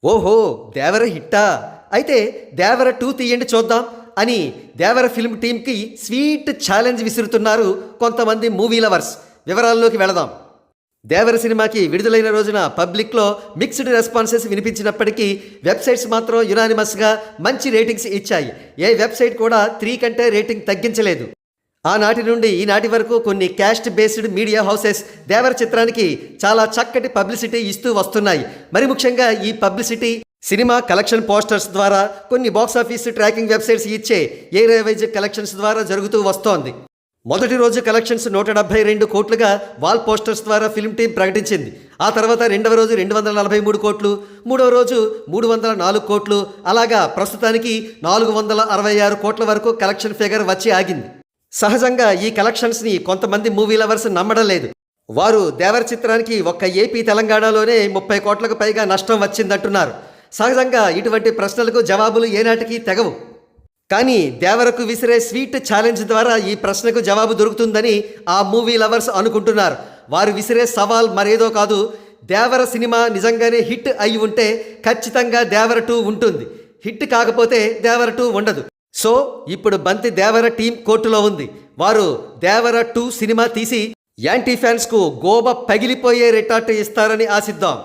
ఓహో! 'దేవర' హిట్టా? అయితే 'దేవర 2' తీయండి చూద్దాం అని 'దేవర' ఫిల్మ్ టీమ్‌కి స్వీట్ ఛాలెంజ్ విసురుతున్నారు కొంతమంది మూవీ లవర్స్. వివరాల్లోకి వెళదాం. 'దేవర' సినిమాకి విడుదలైన రోజున పబ్లిక్‌లో మిక్స్డ్ రెస్పాన్సెస్ వినిపించినప్పటికీ వెబ్‌సైట్స్ మాత్రం యునానిమస్‌గా మంచి రేటింగ్స్ ఇచ్చాయి. ఏ వెబ్‌సైట్ కూడా 3 కంటే రేటింగ్ తగ్గించలేదు. ఆనాటి నుండి ఈనాటి వరకు కొన్ని క్యాస్ట్ బేస్డ్ మీడియా హౌసెస్ 'దేవర' చిత్రానికి చాలా చక్కటి పబ్లిసిటీ ఇస్తూ వస్తున్నాయి. మరి ముఖ్యంగా ఈ పబ్లిసిటీ సినిమా కలెక్షన్ పోస్టర్స్ ద్వారా, కొన్ని బాక్సాఫీస్ ట్రాకింగ్ వెబ్సైట్స్ ఇచ్చే ఏరియా వైజ్ కలెక్షన్స్ ద్వారా జరుగుతూ వస్తోంది. మొదటి రోజు కలెక్షన్స్ 172 కోట్లుగా వాల్ పోస్టర్స్ ద్వారా ఫిల్మ్ టీం ప్రకటించింది. ఆ తర్వాత రెండవ రోజు 243 కోట్లు, మూడవ రోజు 304 కోట్లు, అలాగా ప్రస్తుతానికి 466 కోట్ల వరకు కలెక్షన్ ఫిగర్ వచ్చి ఆగింది. సహజంగా ఈ కలెక్షన్స్ని కొంతమంది మూవీ లవర్స్ నమ్మడం లేదు. వారు 'దేవర' చిత్రానికి ఒక్క ఏపీ తెలంగాణలోనే 30 కోట్లకు పైగా నష్టం వచ్చిందంటున్నారు. సహజంగా ఇటువంటి ప్రశ్నలకు జవాబులు ఏనాటికి తెగవు. కానీ 'దేవరకు' విసిరే స్వీట్ ఛాలెంజ్ ద్వారా ఈ ప్రశ్నకు జవాబు దొరుకుతుందని ఆ మూవీ లవర్స్ అనుకుంటున్నారు. వారు విసిరే సవాల్ మరేదో కాదు. 'దేవర' సినిమా నిజంగానే హిట్ అయి ఉంటే ఖచ్చితంగా 'దేవర 2' ఉంటుంది. హిట్ కాకపోతే 'దేవర 2' ఉండదు. సో ఇప్పుడు బంతి 'దేవర' టీం కోర్టులో ఉంది. వారు 'దేవర 2' సినిమా తీసి యాంటీ ఫ్యాన్స్కు గోబ పగిలిపోయే రిటార్ట్ ఇస్తారని ఆశిద్దాం.